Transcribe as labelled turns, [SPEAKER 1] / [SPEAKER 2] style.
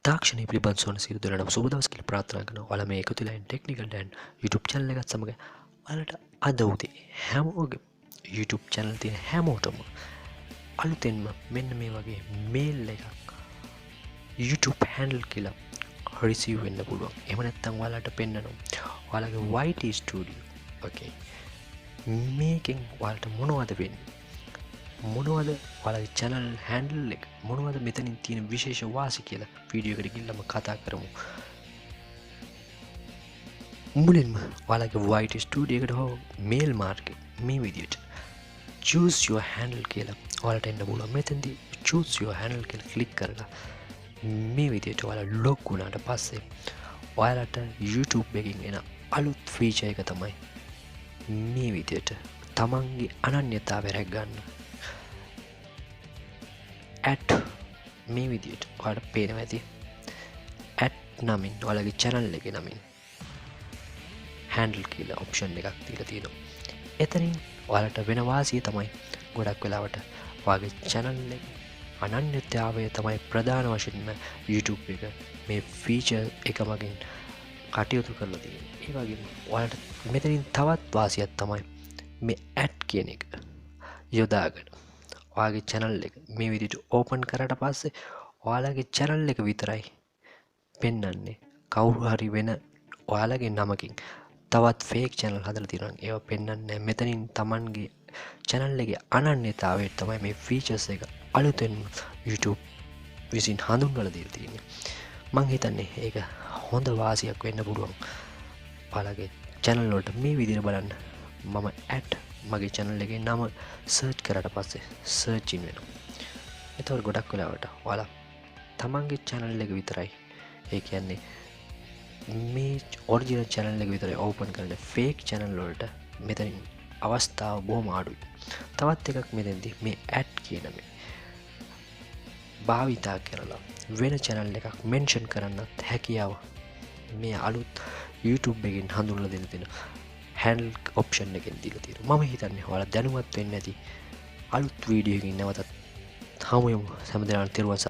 [SPEAKER 1] තාක්ෂණය පිළිබඳ සොන සියලු දෙනාටම සුබ දවස් කියලා ප්‍රාර්ථනා කරනවා. ඔයාලා මේ එකතු වෙලා ටෙක්නිකල් ඩෑන් YouTube channel එකත් සමග ඔයාලට අද උදේ හැමෝගේ YouTube channel තියෙන හැමෝටම අලුතෙන්ම මෙන්න මේ වගේ මේල් එකක් YouTube handle කියලා receive වෙන්න පුළුවන්. එහෙම නැත්නම් ඔයාලට පෙන්නනවා ඔයාලගේ YT studio. okay. මේකෙන් ඔයාලට මොනවද වෙන්නේ? මොනවද ඔයාලගේ channel handle එක? මොනවද මෙතනින් තියෙන විශේෂ වාසි කියලා වීඩියෝ එකට ගිහිල්ලාම කතා කරමු. මුලින්ම ඔයාලගේ YT studio එකට හෝ mail මාර්ගයෙන් මේ විදිහට choose your handle කියලා ඔයාලට එන්න පුළුවන්. මෙතෙන්දී choose your handle කියලා ක්ලික් කරලා මේ විදිහට ඔයාලා log වුණාට පස්සේ ඔයාලට YouTube එකකින් එන අලුත් feature එක තමයි මේ විදිහට තමන්ගේ අනන්‍යතාවය රැක ගන්න. at මේ විදිහට ඔයාලට පේනවා ඇති at නමින් ඔයාලගේ channel එකේ නමින් handle කියලා option එකක් දීලා තියෙනවා. එතනින් ඔයාලට වෙන වාසිය තමයි ගොඩක් වෙලාවට ඔයාගේ channel එකේ අනන්‍යතාවය තමයි ප්‍රධාන වශයෙන්ම YouTube එක මේ feature එක මගින් කටයුතු කරලා තියෙන්නේ. ඒ වගේම ඔයාලට මෙතනින් තවත් වාසියක් තමයි මේ at කියන එක යොදාගෙන ඔයාගේ channel එක මේ විදිහට open කරාට පස්සේ ඔයාලගේ channel එක විතරයි පෙන්වන්නේ. කවුරු හරි වෙන ඔයාලගේ නමකින් තවත් fake channel හදලා තියෙනවා. ඒවා පෙන්වන්නේ මෙතනින් Tamanගේ channel එකේ අනන්‍යතාවය තමයි මේ features එක අලුතෙන් YouTube විසින් හඳුන්වලා දීලා තියෙන්නේ. මම හිතන්නේ ඒක හොඳ වාසියක් වෙන්න පුළුවන්. ඔයාලගේ channel වලට මේ විදිහට බලන්න මම මගේ channel එකේ නම search කරාට පස්සේ search in වෙනවා. ඒතකොට ගොඩක් වෙලාවට ඔයාලා තමන්ගේ channel එක විතරයි, ඒ කියන්නේ මේ original channel එක විතරයි open කරන fake channel වලට මෙතනින් අවස්ථාව බොහොම අඩුයි. තවත් එකක් මෙතෙන්දී මේ ad කියන මේ භාවිතා කරලා වෙන channel එකක් mention කරන්නත් හැකියාව මේ අලුත් YouTube එකෙන් හඳුන්වලා දෙන්න තියෙන handle option එකෙන් දීලා තියෙනවා. මම හිතන්නේ ඔයාලා දැනුවත් වෙන්න ඇති අලුත් වීඩියෝ එකකින් නැවතත් හමු යමු. හැමදාම තිරුවන්